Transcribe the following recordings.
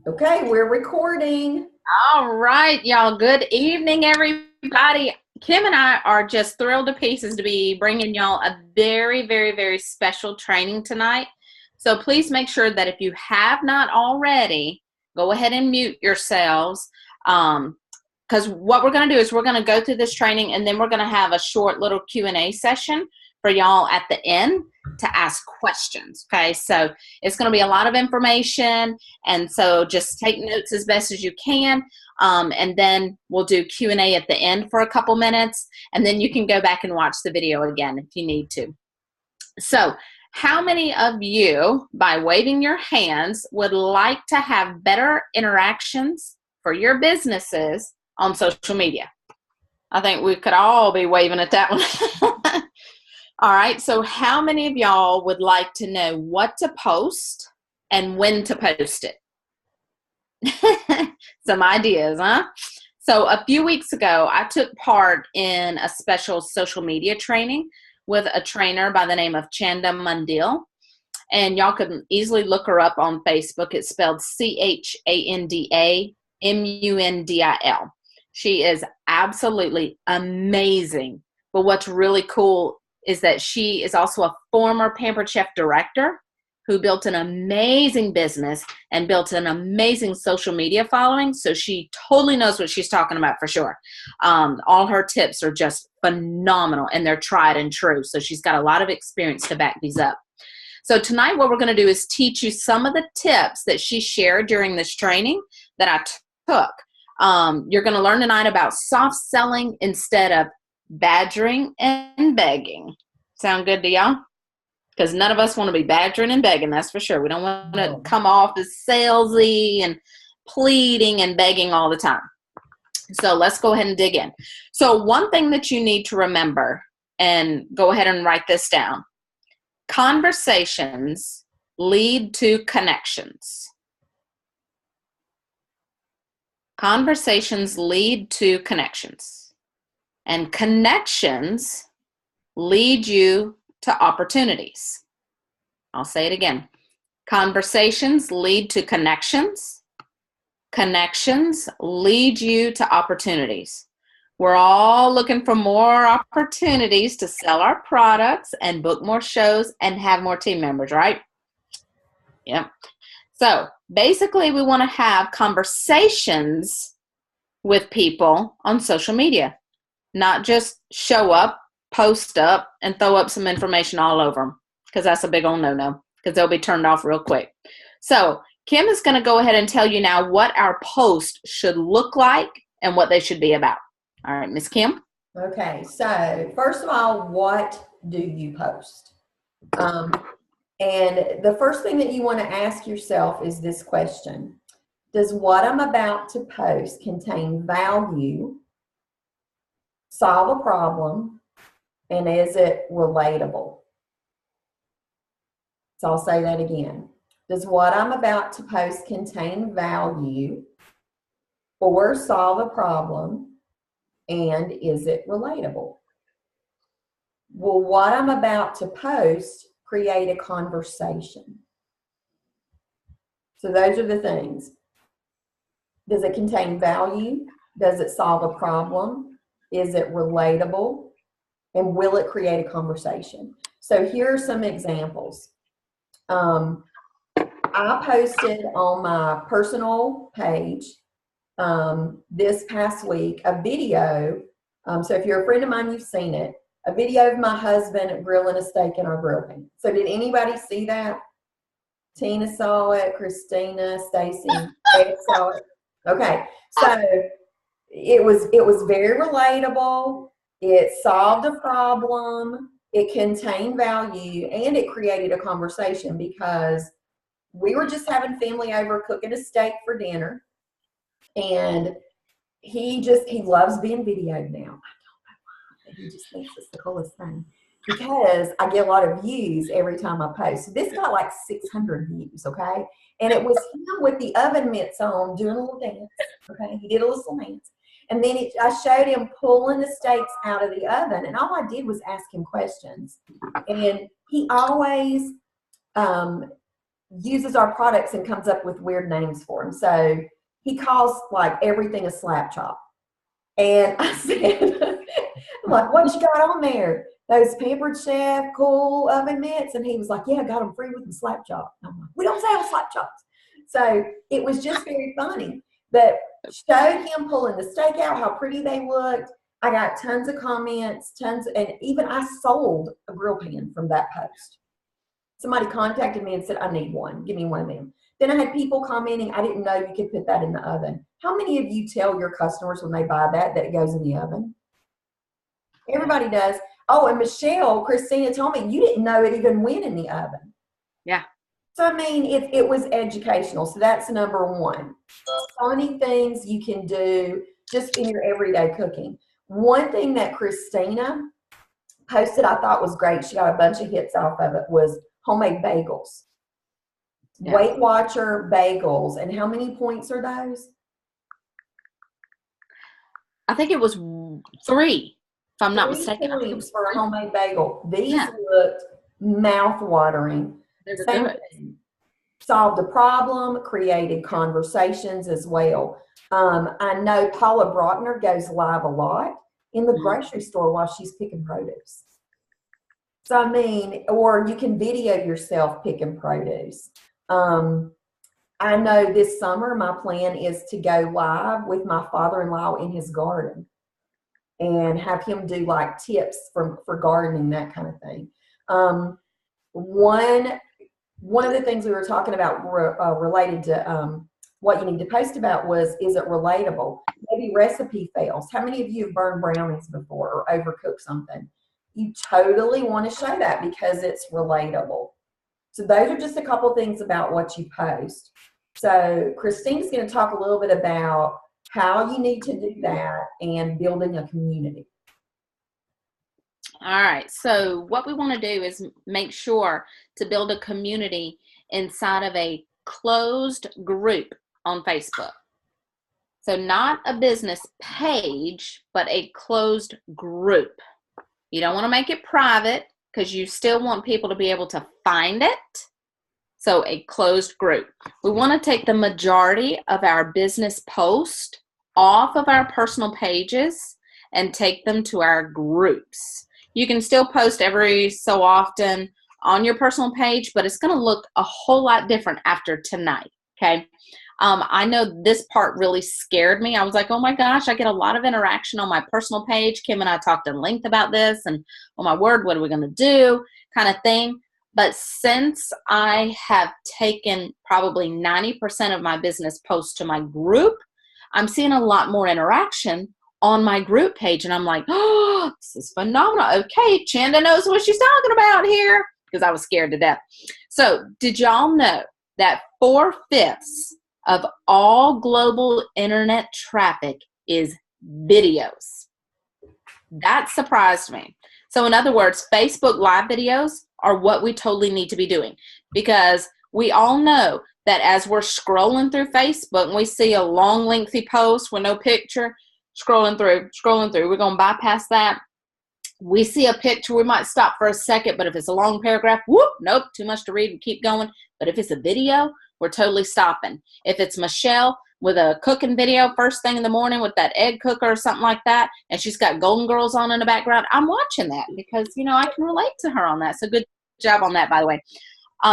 Okay, we're recording. All right, y'all. Good evening, everybody. Kim and I are just thrilled to pieces to be bringing y'all a very, very, very special training tonight. So please make sure that if you have not already, go ahead and mute yourselves. Because what we're going to do is we're going to go through this training, and then we're going to have a short little Q&A session for y'all at the end to ask questions. Okay, so it's going to be a lot of information, and so just take notes as best as you can, and then we'll do Q&A at the end for a couple minutes, and then you can go back and watch the video again if you need to. So how many of you, by waving your hands, would like to have better interactions for your businesses on social media? I think we could all be waving at that one. All right, so how many of y'all would like to know what to post and when to post it? Some ideas, huh? So a few weeks ago, I took part in a special social media training with a trainer by the name of Chanda Mundil. And y'all can easily look her up on Facebook. It's spelled ChandaMundil. She is absolutely amazing. But what's really cool is that she is also a former Pampered Chef director who built an amazing business and built an amazing social media following. So she totally knows what she's talking about for sure. All her tips are just phenomenal, and they're tried and true. So she's got a lot of experience to back these up. So tonight what we're going to do is teach you some of the tips that she shared during this training that I took. You're going to learn tonight about soft selling instead of badgering and begging. Sound good to y'all? Because none of us want to be badgering and begging, that's for sure. We don't want to come off as salesy and pleading and begging all the time. So let's go ahead and dig in. So one thing that you need to remember, and go ahead and write this down: conversations lead to connections. Conversations lead to connections. And connections lead you to opportunities. I'll say it again. Conversations lead to connections. Connections lead you to opportunities. We're all looking for more opportunities to sell our products and book more shows and have more team members, right? Yep. So basically, we want to have conversations with people on social media, not just show up, post up, and throw up some information all over them, because that's a big old no-no, because they'll be turned off real quick. So Kim is going to go ahead and tell you now what our post should look like and what they should be about. All right, Miss Kim. Okay, so first of all, what do you post? And the first thing that you want to ask yourself is this question: does what I'm about to post contain value, solve a problem, and is it relatable? So I'll say that again. Does what I'm about to post contain value or solve a problem, and is it relatable? Will what I'm about to post create a conversation? So those are the things. Does it contain value? Does it solve a problem? Is it relatable? And will it create a conversation? So here are some examples. I posted on my personal page this past week a video. So if you're a friend of mine, you've seen it. A video of my husband grilling a steak in our grill pan. So did anybody see that? Tina saw it, Christina, Stacy, Ed saw it. Okay, so it was very relatable. It solved a problem. It contained value, and it created a conversation because we were just having family over cooking a steak for dinner, and he loves being videoed now. I don't know why. He just thinks it's the coolest thing because I get a lot of views every time I post. So this got like 600 views, okay? And it was him with the oven mitts on doing a little dance, okay? He did a little dance. And then I showed him pulling the steaks out of the oven, and all I did was ask him questions. And he always uses our products and comes up with weird names for them. So he calls like everything a slap chop. And I said, I'm like, what you got on there? Those Pampered Chef cool oven mitts? And he was like, yeah, I got them free with the slap chop. I'm like, we don't sell slap chops. So it was just very funny. But showed him pulling the steak out, how pretty they looked. I got tons of comments, and even I sold a grill pan from that post. Somebody contacted me and said, I need one. Give me one of them. Then I had people commenting, I didn't know you could put that in the oven. How many of you tell your customers when they buy that it goes in the oven? Everybody does. Oh, and Michelle, Christina told me you didn't know it even went in the oven. Yeah. So, I mean, it was educational. So that's number one. Funny things you can do just in your everyday cooking. One thing that Christina posted I thought was great, she got a bunch of hits off of it, was homemade bagels. Yeah. Weight Watcher bagels. And how many points are those? I think it was 3, if I'm not mistaken. Points for a homemade bagel. These looked mouth-watering. Same thing. Solved a problem, created conversations as well. I know Paula Brockner goes live a lot in the grocery store while she's picking produce. So, I mean, or you can video yourself picking produce. I know this summer my plan is to go live with my father-in-law in his garden and have him do like tips for gardening, that kind of thing. One of the things we were talking about related to what you need to post about was, is it relatable? Maybe recipe fails. How many of you have burned brownies before or overcooked something? You totally want to show that because it's relatable. So those are just a couple things about what you post. So Christine's going to talk a little bit about how you need to do that and building a community. All right. So what we want to do is make sure to build a community inside of a closed group on Facebook. So not a business page, but a closed group. You don't want to make it private because you still want people to be able to find it. So a closed group. We want to take the majority of our business posts off of our personal pages and take them to our groups. You can still post every so often on your personal page, but it's going to look a whole lot different after tonight, okay? I know this part really scared me. I was like, oh my gosh, I get a lot of interaction on my personal page. Kim and I talked in length about this, and oh my word, what are we going to do kind of thing. But since I have taken probably 90% of my business posts to my group, I'm seeing a lot more interaction on my group page. And I'm like, oh, this is phenomenal. Okay, Chanda knows what she's talking about here, because I was scared to death. So did y'all know that 4/5 of all global internet traffic is videos? That surprised me. So in other words, Facebook live videos are what we totally need to be doing, because we all know that as we're scrolling through Facebook and we see a long, lengthy post with no picture, scrolling through, we're going to bypass that. We see a picture, we might stop for a second, but if it's a long paragraph, whoop, nope, too much to read, and keep going. But if it's a video, we're totally stopping. If it's Michelle with a cooking video first thing in the morning with that egg cooker or something like that, and she's got Golden Girls on in the background, I'm watching that because, you know, I can relate to her on that. So good job on that, by the way.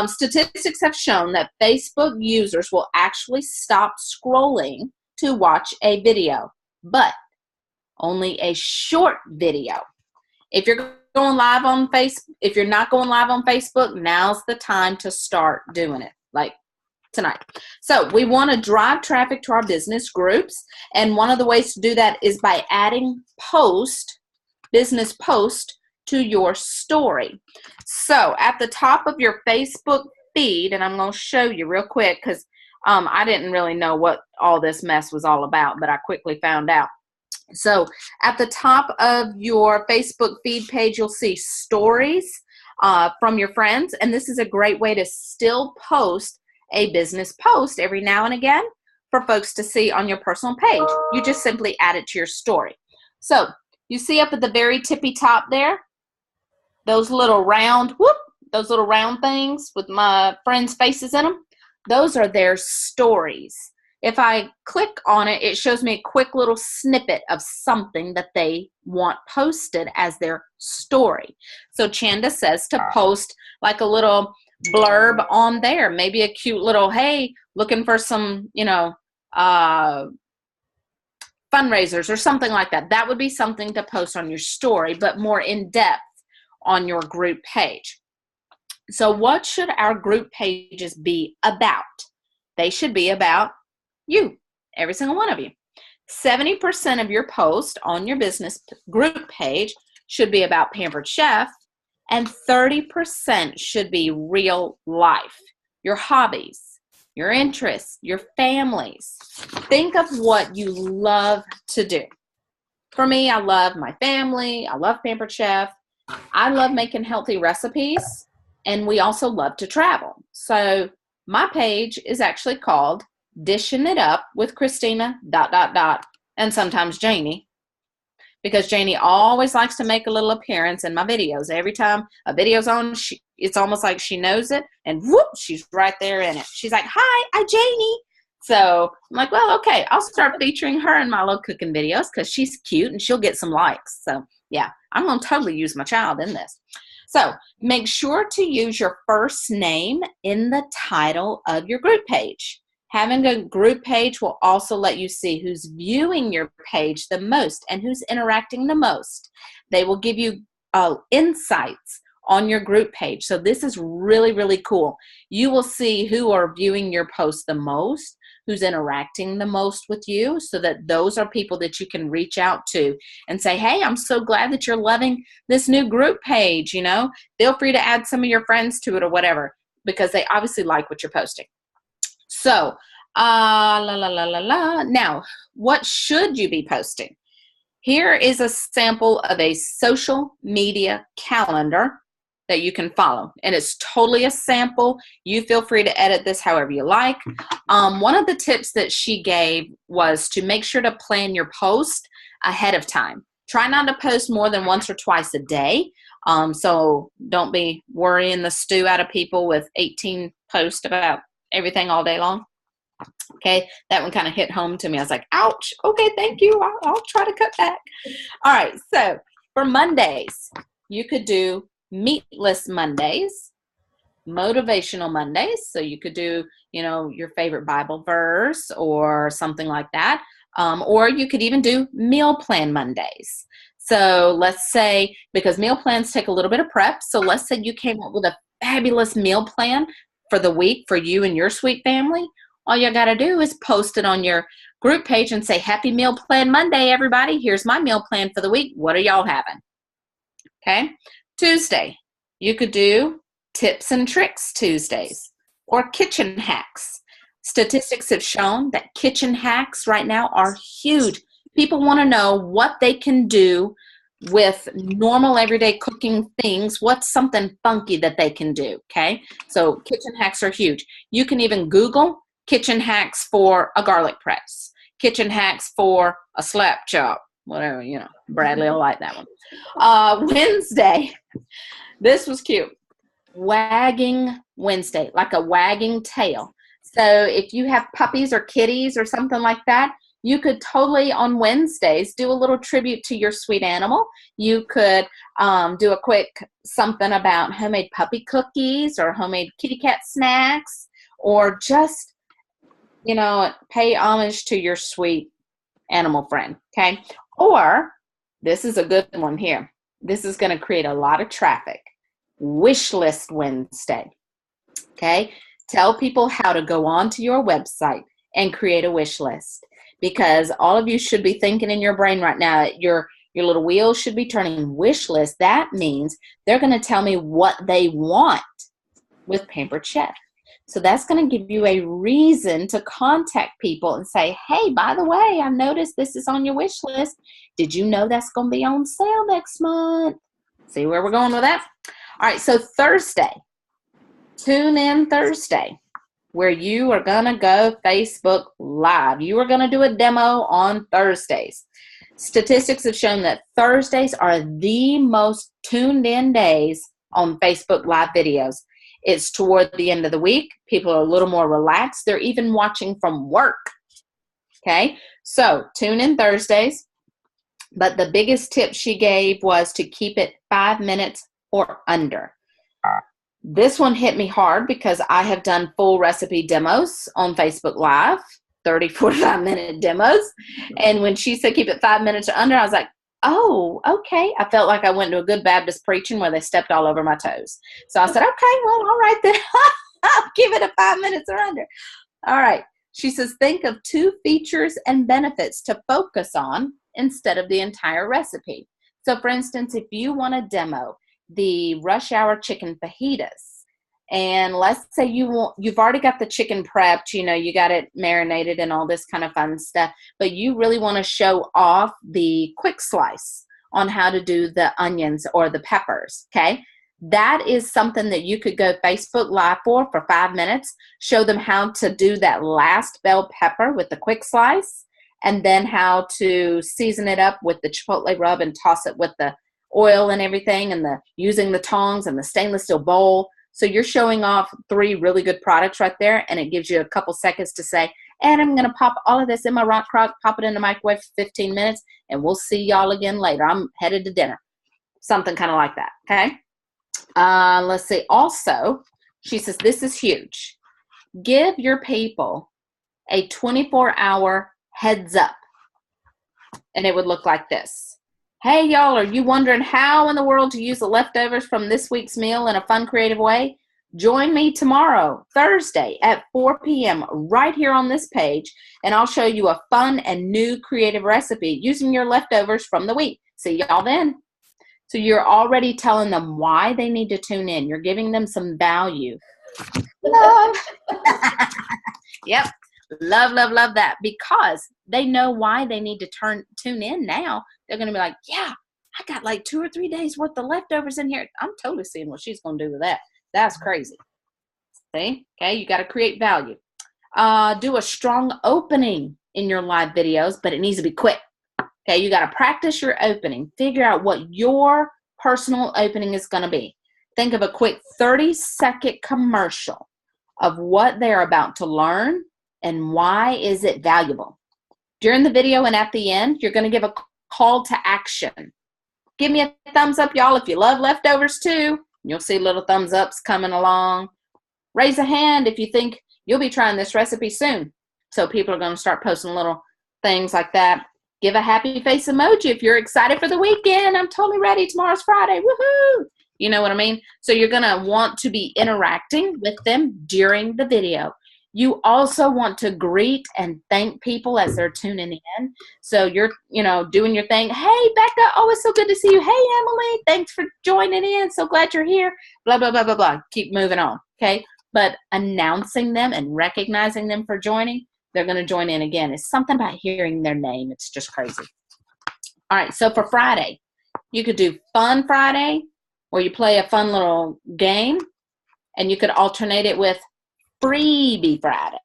Statistics have shown that Facebook users will actually stop scrolling to watch a video, but only a short video. If you're going live on Facebook, if you're not going live on Facebook, now's the time to start doing it, like tonight. So we want to drive traffic to our business groups, and one of the ways to do that is by adding business post to your story. So at the top of your Facebook feed, and I'm going to show you real quick because I didn't really know what all this mess was all about, but I quickly found out. So at the top of your Facebook feed page, you'll see stories from your friends, and this is a great way to still post a business post every now and again for folks to see on your personal page. You just simply add it to your story. So you see up at the very tippy top there, those little round those little round things with my friends' faces in them, those are their stories. If I click on it, it shows me a quick little snippet of something that they want posted as their story. So Chanda says to post like a little blurb on there, maybe a cute little, hey, looking for some, fundraisers or something like that. That would be something to post on your story, but more in depth on your group page. So what should our group pages be about? They should be about you, every single one of you. 70% of your post on your business group page should be about Pampered Chef, and 30% should be real life, your hobbies, your interests, your families. Think of what you love to do. For me, I love my family. I love Pampered Chef. I love making healthy recipes, and we also love to travel. So my page is actually called Dishing It Up with Christina ... and sometimes Janie, because Janie always likes to make a little appearance in my videos. Every time a video's on, it's almost like she knows it, and whoop, she's right there in it. She's like, hi, I'm Janie. So I'm like, well, okay, I'll start featuring her in my little cooking videos because she's cute and she'll get some likes. So yeah, I'm going to totally use my child in this. So make sure to use your first name in the title of your group page. Having a group page will also let you see who's viewing your page the most and who's interacting the most. They will give you insights on your group page. So this is really, really cool. You will see who are viewing your post the most, who's interacting the most with you, so that those are people that you can reach out to and say, hey, I'm so glad that you're loving this new group page. Feel free to add some of your friends to it or whatever, because they obviously like what you're posting. So, now, what should you be posting? Here is a sample of a social media calendar that you can follow, and it's totally a sample. You feel free to edit this however you like. One of the tips that she gave was to make sure to plan your post ahead of time. Try not to post more than once or twice a day. So don't be worrying the stew out of people with 18 posts about everything all day long. Okay, that one kind of hit home to me. I was like, ouch. Okay, thank you. I'll try to cut back. All right, so for Mondays, you could do Meatless Mondays, Motivational Mondays. So you could do, your favorite Bible verse or something like that. Or you could even do Meal Plan Mondays. So let's say, because meal plans take a little bit of prep, so let's say you came up with a fabulous meal plan for the week for you and your sweet family. All you got to do is post it on your group page and say, Happy Meal Plan Monday, everybody. Here's my meal plan for the week. What are y'all having? Okay. Tuesday, you could do Tips and Tricks Tuesdays or Kitchen Hacks. Statistics have shown that kitchen hacks right now are huge. People want to know what they can do with normal everyday cooking things. What's something funky that they can do? Okay. So kitchen hacks are huge. You can even Google kitchen hacks for a garlic press, kitchen hacks for a slap chop, whatever, Bradley will like that one. Wednesday, this was cute. Wagging Wednesday, like a wagging tail. So if you have puppies or kitties or something like that, you could totally on Wednesdays do a little tribute to your sweet animal. You could do a quick something about homemade puppy cookies or homemade kitty cat snacks, or just, pay homage to your sweet animal friend. Okay. Or this is a good one here. This is going to create a lot of traffic. Wish List Wednesday. Okay. Tell people how to go onto your website and create a wish list, because all of you should be thinking in your brain right now, your little wheels should be turning. Wish list. That means they're going to tell me what they want with Pampered Chef. So that's going to give you a reason to contact people and say, hey, by the way, I noticed this is on your wish list. Did you know that's going to be on sale next month? See where we're going with that? All right, so Thursday, tune in Thursday, where you are going to go Facebook Live. You are going to do a demo on Thursdays. Statistics have shown that Thursdays are the most tuned in days on Facebook Live videos. It's toward the end of the week. People are a little more relaxed. They're even watching from work. Okay, so tune in Thursdays. But the biggest tip she gave was to keep it 5 minutes or under. This one hit me hard because I have done full recipe demos on Facebook Live, 30, 45-minute demos. And when she said keep it 5 minutes or under, I was like, oh, okay. I felt like I went to a good Baptist preaching where they stepped all over my toes. So I said, okay, well, all right then. I'll give it a 5 minutes or under. All right. She says, think of 2 features and benefits to focus on instead of the entire recipe. So for instance, if you want to demo the rush hour chicken fajitas, and let's say you've already got the chicken prepped, you got it marinated and all this kind of fun stuff, but you really want to show off the quick slice on how to do the onions or the peppers, okay? That is something that you could go Facebook Live for 5 minutes, show them how to do that last bell pepper with the quick slice, and then how to season it up with the chipotle rub and toss it with the oil and everything, and using the tongs and the stainless steel bowl. So you're showing off 3 really good products right there, and it gives you a couple seconds to say, and I'm going to pop all of this in my rock crock, pop it in the microwave for 15 minutes, and we'll see y'all again later. I'm headed to dinner. Something kind of like that, okay? Let's see. Also, she says, this is huge. Give your people a 24-hour heads up. And it would look like this. Hey, y'all, are you wondering how in the world to use the leftovers from this week's meal in a fun, creative way? Join me tomorrow, Thursday at 4 p.m. right here on this page, and I'll show you a fun and new creative recipe using your leftovers from the week. See y'all then. So you're already telling them why they need to tune in. You're giving them some value. Love. Yep. Love, love, love that, because they know why they need to tune in now. They're going to be like, yeah, I got like 2 or 3 days worth of leftovers in here. I'm totally seeing what she's going to do with that. That's crazy. See? Okay, you got to create value. Do a strong opening in your live videos, but it needs to be quick. Okay, you got to practice your opening. Figure out what your personal opening is going to be. Think of a quick 30-second commercial of what they're about to learn and why is it valuable. During the video and at the end, you're going to give a call to action. Give me a thumbs up, y'all, if you love leftovers too. You'll see little thumbs ups coming along. Raise a hand if you think you'll be trying this recipe soon. So people are going to start posting little things like that. Give a happy face emoji if you're excited for the weekend. I'm totally ready. Tomorrow's Friday. Woohoo! You know what I mean? So you're going to want to be interacting with them during the video. You also want to greet and thank people as they're tuning in. So you're, doing your thing. Hey, Becca. Oh, it's so good to see you. Hey, Emily. Thanks for joining in. So glad you're here. Blah, blah, blah, blah, blah. Keep moving on. Okay. But announcing them and recognizing them for joining, they're going to join in again. It's something about hearing their name. It's just crazy. All right. So for Friday, you could do Fun Friday, where you play a fun little game, and you could alternate it with Freebie Friday,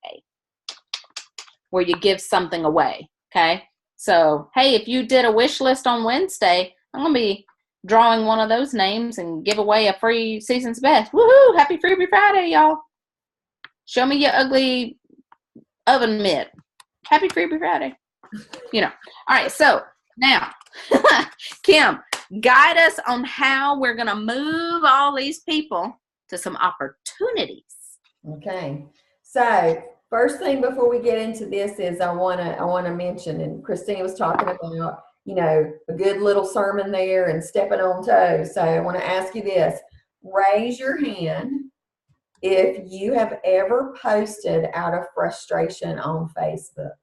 where you give something away, okay? So, hey, if you did a wish list on Wednesday, I'm going to be drawing one of those names and give away a free Season's Best. Woohoo! Happy Freebie Friday, y'all. Show me your ugly oven mitt. Happy Freebie Friday. All right, so now, Kim, guide us on how we're going to move all these people to some opportunities. Okay, so first thing before we get into this is I want to mention, and Christina was talking about, a good little sermon there and stepping on toes. So I want to ask you this: raise your hand if you have ever posted out of frustration on Facebook.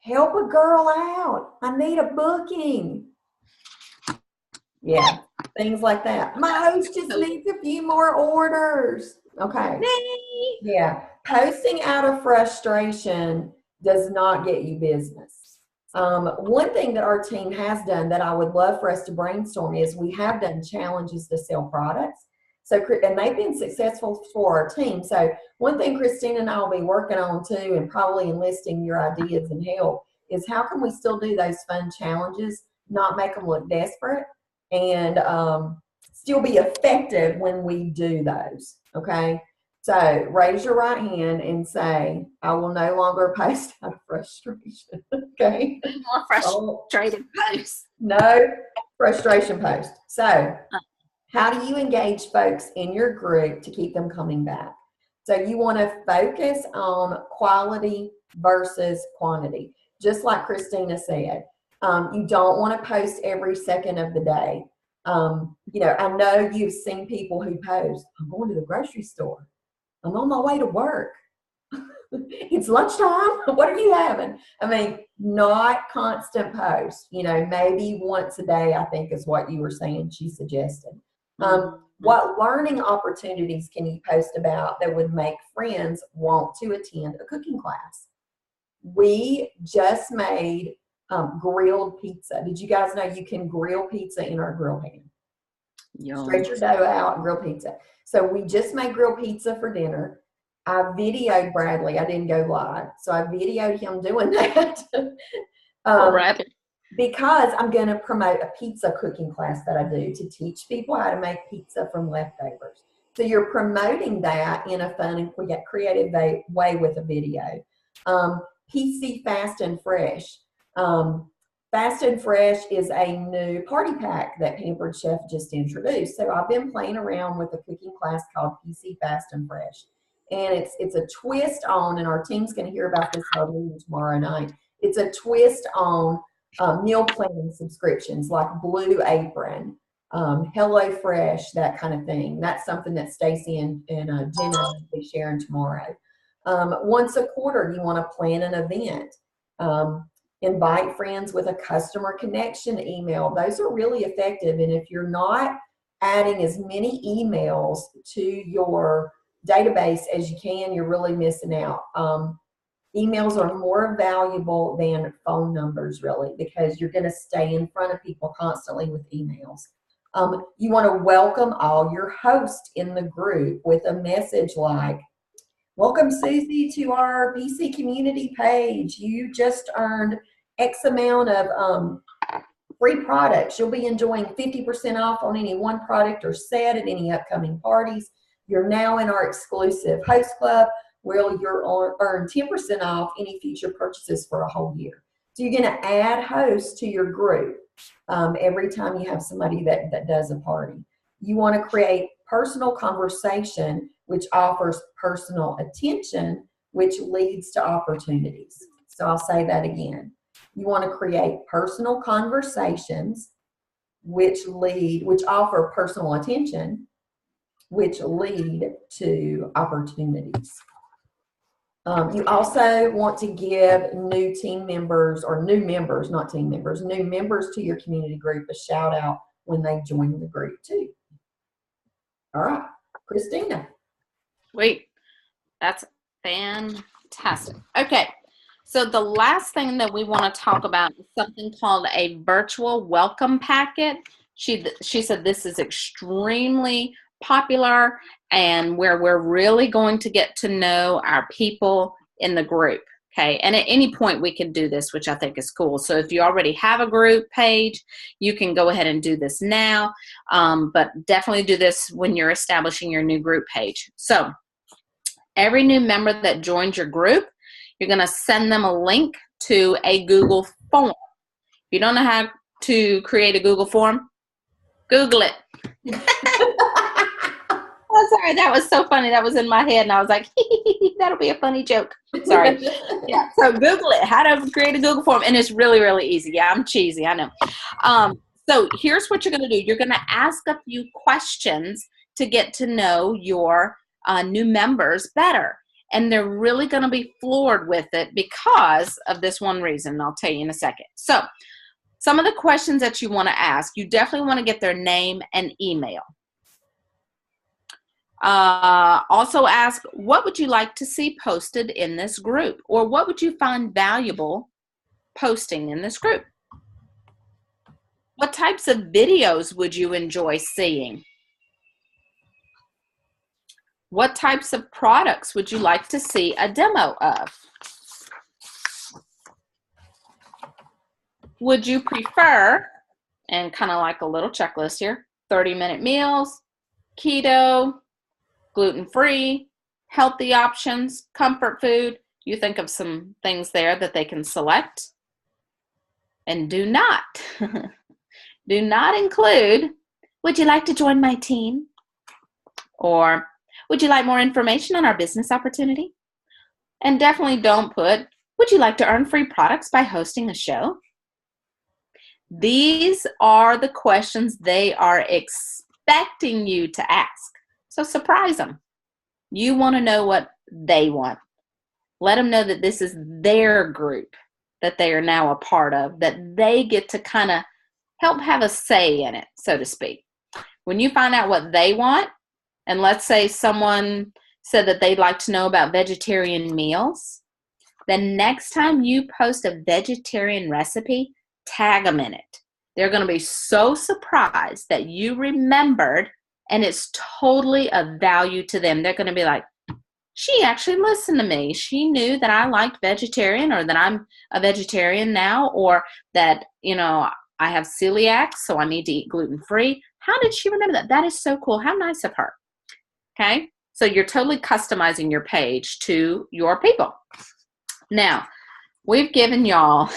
Help a girl out. I need a booking. Yeah, things like that. My host just needs a few more orders. Okay. Yeah. Posting out of frustration does not get you business. One thing that our team has done that I would love for us to brainstorm is we have done challenges to sell products. So, and they've been successful for our team. So one thing Christina and I will be working on too, and probably enlisting your ideas and help, is how can we still do those fun challenges, not make them look desperate, and still be effective when we do those, okay? So raise your right hand and say, I will no longer post out of frustration, okay? More Oh, frustrated posts. no frustration post. So how do you engage folks in your group to keep them coming back? So you want to focus on quality versus quantity. Just like Christina said, you don't want to post every second of the day. You know, I know you've seen people who post, I'm going to the grocery store. I'm on my way to work. It's lunchtime. What are you having? I mean, not constant posts. You know, maybe once a day, I think is what you were saying, she suggested. What learning opportunities can you post about that would make friends want to attend a cooking class? We just made grilled pizza. Did you guys know you can grill pizza in our grill pan? Stretch your dough out and grill pizza. So we just made grilled pizza for dinner. I videoed Bradley. I didn't go live. So I videoed him doing that. Because I'm going to promote a pizza cooking class that I do to teach people how to make pizza from leftovers. So you're promoting that in a fun and creative way with a video. PC Fast and Fresh. Fast and Fresh is a new party pack that Pampered Chef just introduced. So I've been playing around with a cooking class called PC Fast and Fresh. And it's a twist on, and our team's going to hear about this tomorrow night. It's a twist on meal planning subscriptions like Blue Apron, HelloFresh, that kind of thing. That's something that Stacy and Jenna will be sharing tomorrow. Once a quarter, you want to plan an event. Invite friends with a customer connection email. Those are really effective. And if you're not adding as many emails to your database as you can, you're really missing out. Emails are more valuable than phone numbers, really, because you're going to stay in front of people constantly with emails. You want to welcome all your hosts in the group with a message like, welcome, Susie, to our PC community page. You just earned X amount of free products. You'll be enjoying 50% off on any one product or set at any upcoming parties. You're now in our exclusive host club, where you'll earn 10% off any future purchases for a whole year. So you're going to add hosts to your group every time you have somebody that does a party. You want to create personal conversation, which offers personal attention, which leads to opportunities. So I'll say that again. You want to create personal conversations, which offer personal attention, which lead to opportunities. You also want to give new team members, or new members, not team members, new members to your community group a shout out when they join the group too. All right, Christina. Sweet. That's fantastic. Okay. So the last thing that we want to talk about is something called a virtual welcome packet. She said this is extremely popular and where we're really going to get to know our people in the group. Okay, and at any point we can do this, which I think is cool. So if you already have a group page, you can go ahead and do this now, but definitely do this when you're establishing your new group page. So every new member that joins your group, you're going to send them a link to a Google form. If you don't know how to create a Google form, Google it. Oh, sorry, that was so funny. That was in my head, and I was like, that'll be a funny joke. Sorry. Yeah, so Google it, how to create a Google form, and it's really, really easy. Yeah, I'm cheesy, I know. So here's what you're going to do. You're going to ask a few questions to get to know your new members better, and they're really going to be floored with it because of this one reason. I'll tell you in a second. So some of the questions that you want to ask, you definitely want to get their name and email. Also ask, what would you like to see posted in this group? Or what would you find valuable posting in this group? What types of videos would you enjoy seeing? What types of products would you like to see a demo of? Would you prefer, and kind of like a little checklist here, 30-minute meals, keto, gluten-free, healthy options, comfort food. You think of some things there that they can select. And do not include, would you like to join my team? Or would you like more information on our business opportunity? And definitely don't put, would you like to earn free products by hosting a show? These are the questions they are expecting you to ask. So surprise them. You want to know what they want. Let them know that this is their group that they are now a part of, that they get to kind of help have a say in it, so to speak. When you find out what they want, and let's say someone said that they'd like to know about vegetarian meals, then next time you post a vegetarian recipe, tag them in it. They're going to be so surprised that you remembered, and it's totally of value to them. They're going to be like, she actually listened to me. She knew that I liked vegetarian, or that I'm a vegetarian now, or that, I have celiac, so I need to eat gluten-free. How did she remember that? That is so cool. How nice of her. Okay? So you're totally customizing your page to your people. Now, we've given y'all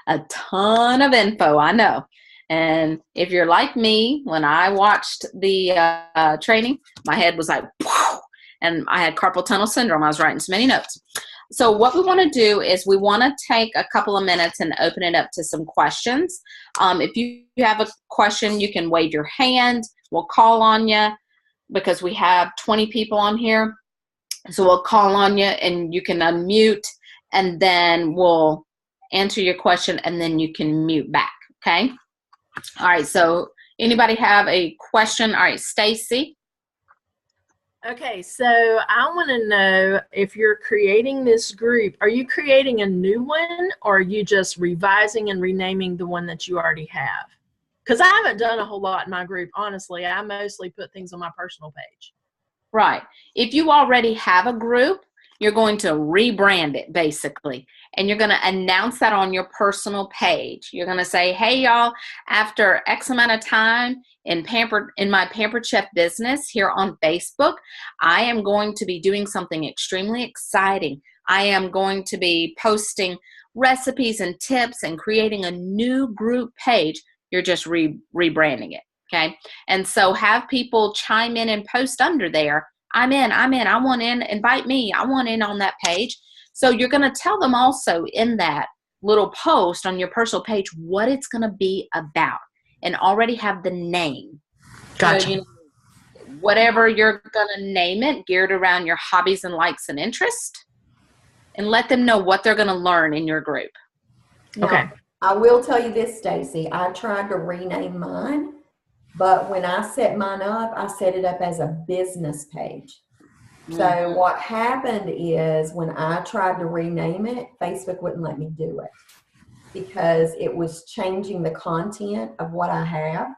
a ton of info, I know. And if you're like me, when I watched the training, my head was like, whoa, and I had carpal tunnel syndrome. I was writing so many notes. So what we want to do is we want to take a couple of minutes and open it up to some questions. If you have a question, you can wave your hand. We'll call on you because we have 20 people on here. So we'll call on you and you can unmute, and then we'll answer your question, and then you can mute back, okay? All right, so anybody have a question? All right, Stacy. Okay, so I want to know, if you're creating this group, are you creating a new one, or are you just revising and renaming the one that you already have? Because I haven't done a whole lot in my group, honestly. I mostly put things on my personal page. Right. If you already have a group, you're going to rebrand it, basically. And you're going to announce that on your personal page. You're going to say, hey, y'all, after X amount of time in my Pampered Chef business here on Facebook, I am going to be doing something extremely exciting. I am going to be posting recipes and tips and creating a new group page. You're just rebranding it, okay? And so have people chime in and post under there. I'm in, I want in, invite me, I want in on that page. So you're going to tell them also in that little post on your personal page what it's going to be about, and already have the name. Gotcha. So, whatever you're going to name it, geared around your hobbies and likes and interests, and let them know what they're going to learn in your group. Now, okay. I will tell you this, Stacy. I tried to rename mine, but when I set mine up, I set it up as a business page. So what happened is when I tried to rename it, Facebook wouldn't let me do it because it was changing the content of what I have.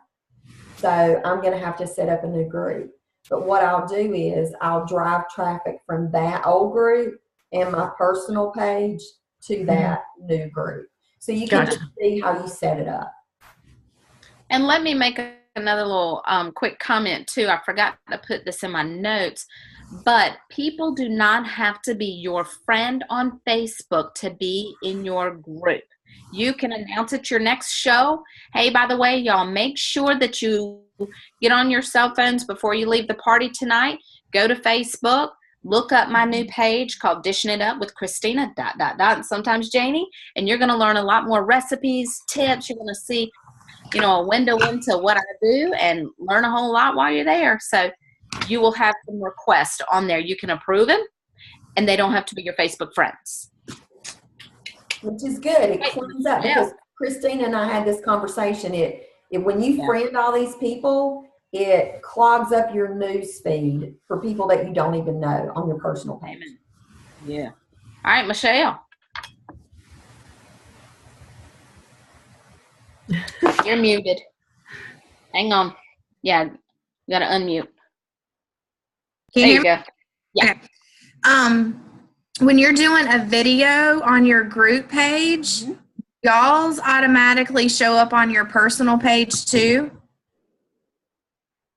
So I'm going to have to set up a new group. But what I'll do is I'll drive traffic from that old group and my personal page to that new group. So you can just see how you set it up. And let me make another little quick comment too. I forgot to put this in my notes, but people do not have to be your friend on Facebook to be in your group. You can announce at your next show, hey, by the way, y'all, make sure that you get on your cell phones before you leave the party tonight. Go to Facebook, look up my new page called Dishing It Up with Christina, ... and sometimes Janie, and you're going to learn a lot more recipes, tips. You're going to see, a window into what I do and learn a whole lot while you're there. So you will have some requests on there. You can approve them, and they don't have to be your Facebook friends. Which is good. It cleans up because Christina and I had this conversation. When you friend all these people, it clogs up your news feed for people that you don't even know on your personal page. Yeah. All right, Michelle. You're muted. Hang on. Yeah, you got to unmute. There you go. Yeah. Okay. When you're doing a video on your group page, y'all's automatically show up on your personal page too?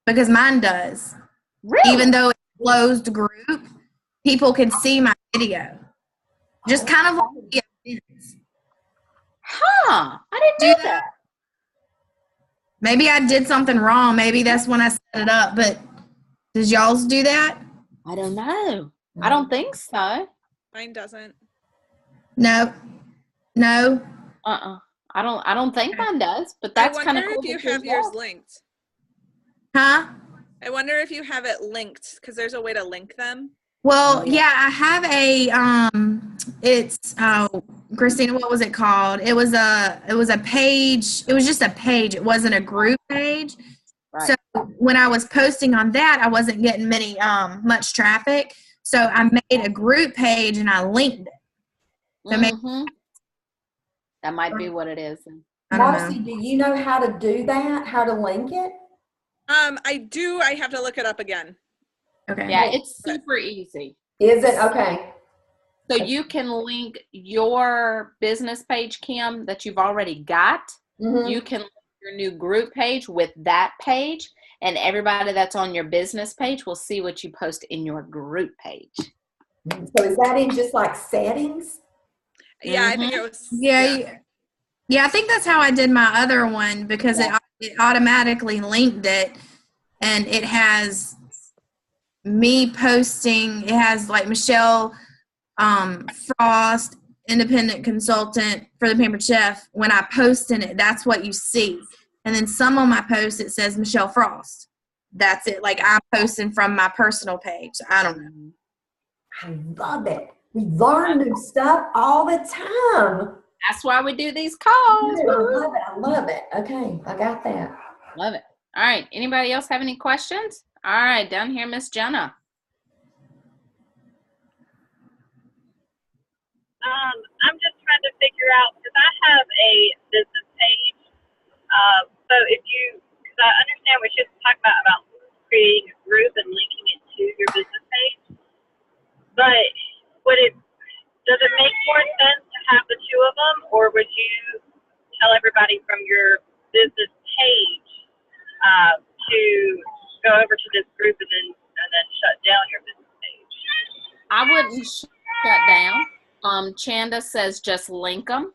because mine does. Really? Even though it's a closed group, people can see my video. Just kind of like the events. Huh. I didn't know that. Maybe I did something wrong. Maybe that's when I set it up. But does y'all's do that? I don't know. I don't think so. Mine doesn't. No. Uh-uh. I don't think mine does, but that's kind of I wonder cool. if you have yours linked. Huh? I wonder if you have it linked because there's a way to link them. Well, yeah, I have it's Christina, what was it called? It was a page. It was just a page. It wasn't a group page. Right. So when I was posting on that, I wasn't getting much traffic. So I made a group page and I linked it. So Mhm. That might be what it is. I don't Marcy, know. do you know how to do that? How to link it? I do. I have to look it up again. Okay. Yeah, it's super easy. Is it? Okay. So you can link your business page, Kim, that you've already got. Mhm. You can link your new group page with that page, and everybody that's on your business page will see what you post in your group page. So is that in just like settings? Yeah, I think it was. Yeah, I think that's how I did my other one because it automatically linked it, and it has me posting. It has like Michelle Frost, independent consultant for the Pampered Chef. When I post in it, that's what you see. And then some on my posts it says Michelle Frost. That's it. Like I'm posting from my personal page. I don't know. I love it. We learn new stuff all the time. That's why we do these calls. I love it. I love it. Okay, I got that. Love it. All right. Anybody else have any questions? All right. Down here, Miss Jenna. I'm just trying to figure out because I have a business page. Because I understand we should talk about creating a group and linking it to your business page. But does it make more sense to have the two of them, or would you tell everybody from your business page to go over to this group and then shut down your business page? I wouldn't shut down. Chanda says just link them,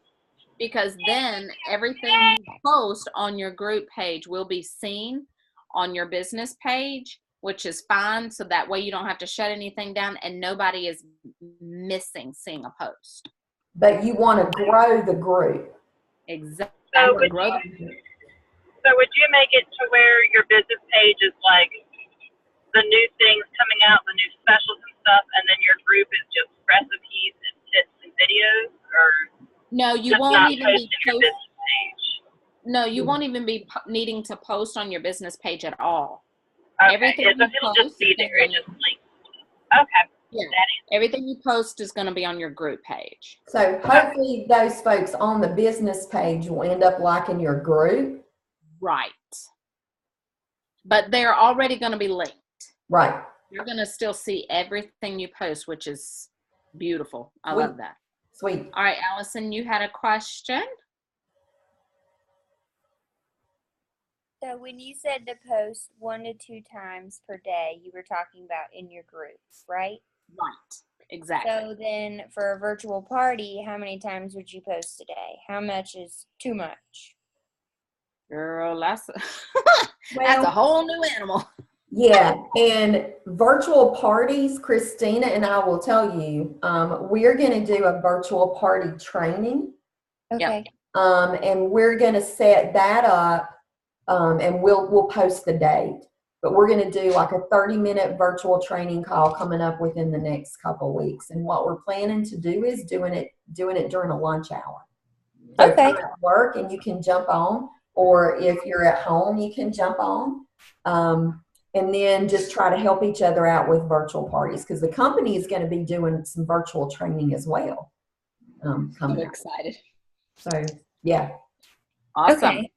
because then everything you post on your group page will be seen on your business page, which is fine. So that way you don't have to shut anything down and nobody is missing seeing a post. But you want to grow the group. Exactly. So would you make it to where your business page is like the new things coming out, the new specials and stuff, and then your group is just recipes and tips and videos, or no, you just won't not even posting be your business page? No, you won't even be needing to post on your business page at all. Okay, Everything it'll just be there. It just links. Okay. Yeah. Everything you post is going to be on your group page. So hopefully those folks on the business page will end up liking your group. Right. But they're already going to be linked. Right. You're going to still see everything you post, which is beautiful. I Sweet. love that. Sweet. All right, Allison, you had a question? So when you said to post 1 to 2 times per day, you were talking about in your groups, right? Right. Exactly. So then for a virtual party, how many times would you post a day? How much is too much? Girl, that's that's a whole new animal. Yeah, and virtual parties, Christina and I will tell you, we're going to do a virtual party training, Okay. and we're going to set that up, and we'll post the date. But we're going to do like a 30-minute virtual training call coming up within the next couple of weeks. And what we're planning to do is doing it during a lunch hour. So Okay. if you're at work and you can jump on, or if you're at home, you can jump on. And then just try to help each other out with virtual parties, because the company is going to be doing some virtual training as well. I'm Coming up. excited. So, yeah. Awesome. Okay.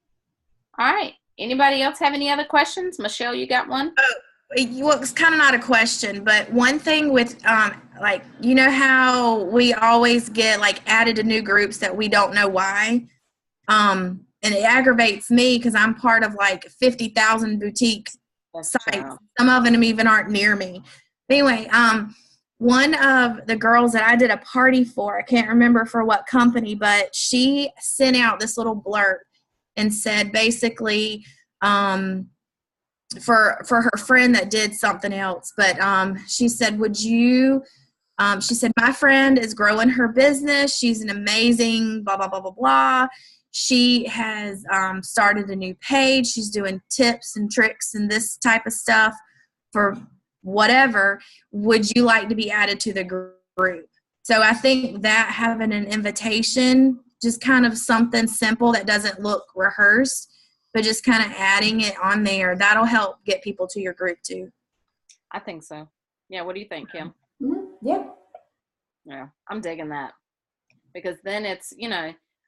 All right. Anybody else have any other questions? Michelle, you got one? Well, it's kind of not a question, but one thing with, like, you know how we always get, like, added to new groups that we don't know why? And it aggravates me because I'm part of, like, 50,000 boutique Yes, sites. child. Some of them even aren't near me. Anyway, one of the girls that I did a party for, I can't remember for what company, but she sent out this little blurb and said basically for her friend that did something else, but she said, would you, she said, my friend is growing her business. She's an amazing blah, blah, blah, blah, blah. She has started a new page. She's doing tips and tricks and this type of stuff for whatever. Would you like to be added to the group? So I think that having an invitation, just kind of something simple that doesn't look rehearsed, but just kind of adding it on there, that'll help get people to your group too. I think so. Yeah, what do you think, Kim? Yeah. Yeah, I'm digging that. Because then it's,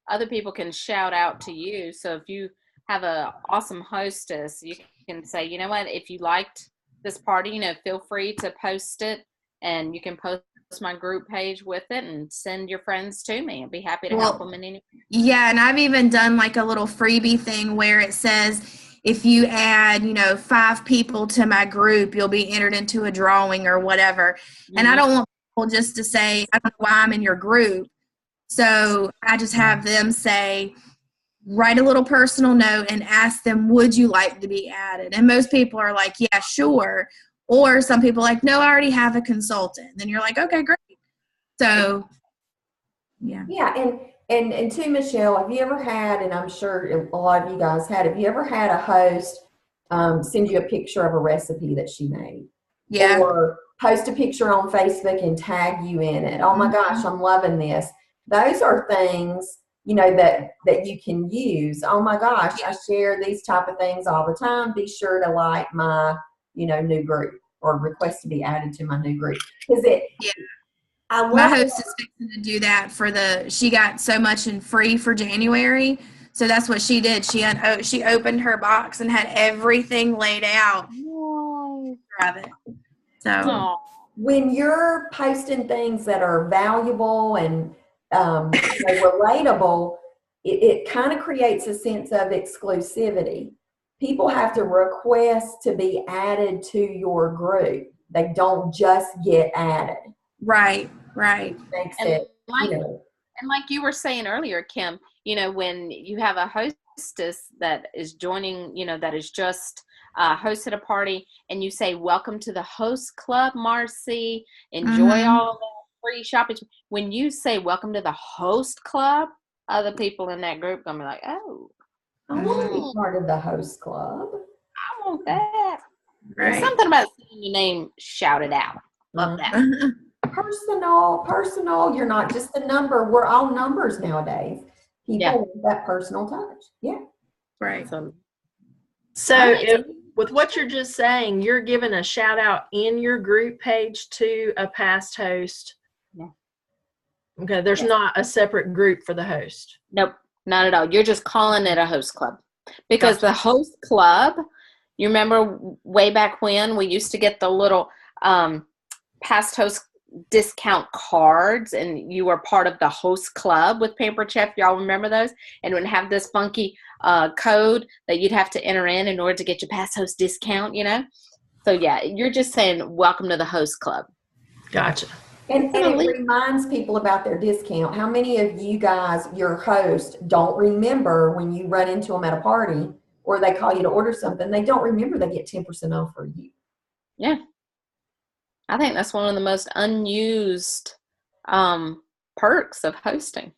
other people can shout out to you. So if you have a awesome hostess, you can say, you know what, if you liked this party, feel free to post it, and you can post my group page with it and send your friends to me. I'd be happy to help them in any way. Yeah, and I've even done like a little freebie thing where it says, if you add, 5 people to my group, you'll be entered into a drawing or whatever. Mm-hmm. And I don't want people just to say, I don't know why I'm in your group. So I just have them say, write a little personal note and ask them, would you like to be added? And most people are like, yeah, sure. Or some people are like, no, I already have a consultant. Then you're like, okay, great. So, yeah. Yeah, and to Michelle, have you ever had, and I'm sure a lot of you guys have you ever had a host send you a picture of a recipe that she made? Yeah. Or post a picture on Facebook and tag you in it. Oh my gosh, I'm loving this. Those are things, that you can use. Oh my gosh, I share these type of things all the time. Be sure to like my, new group, or request to be added to my new group. Because my host is fixing to do that she got so much in free for January. So that's what she did. She opened her box and had everything laid out. Of it. So when you're posting things that are valuable and relatable, it kind of creates a sense of exclusivity. People have to request to be added to your group. They don't just get added. Right. Makes it, And like you were saying earlier, Kim, when you have a hostess that is joining, that is just hosted a party, and you say, welcome to the host club, Marcy, enjoy all the free shopping. When you say welcome to the host club, other people in that group going to be like, oh, I want to be part of the host club. I want that. Right. There's something about seeing your name shouted out. Love that. Personal. You're not just a number. We're all numbers nowadays. People want that personal touch. Yeah. Right. So with what you're just saying, you're giving a shout out in your group page to a past host. Yeah. Okay. There's not a separate group for the host. Nope. Not at all. You're just calling it a host club. Because the host club, you remember way back when we used to get the little past host discount cards, and you were part of the host club with Pampered Chef. Y'all remember those? And would have this funky code that you'd have to enter in order to get your past host discount, So yeah, you're just saying welcome to the host club. Gotcha. And it reminds people about their discount. How many of you guys, your host, don't remember when you run into them at a party or they call you to order something, they don't remember they get 10% off for you? Yeah. I think that's one of the most unused perks of hosting.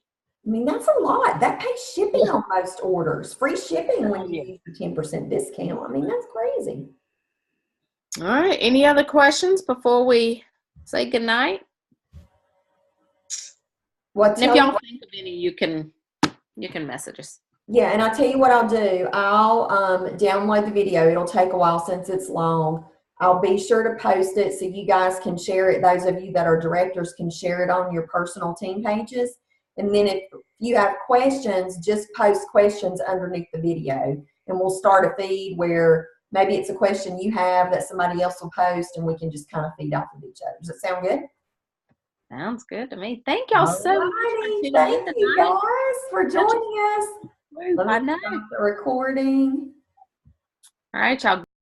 I mean, that's a lot. That pays shipping on most orders. Free shipping when you use the 10% discount. I mean, that's crazy. All right. Any other questions before we say goodnight? And if y'all think of any, you can message us. Yeah, and I'll tell you what I'll do. I'll download the video. It'll take a while since it's long. I'll be sure to post it so you guys can share it. Those of you that are directors can share it on your personal team pages. And then if you have questions, just post questions underneath the video. And we'll start a feed where maybe it's a question you have that somebody else will post, and we can just kind of feed off of each other. Does that sound good? Sounds good to me. Thank y'all so much. Thank you guys for joining us. I know. The recording. All right, y'all.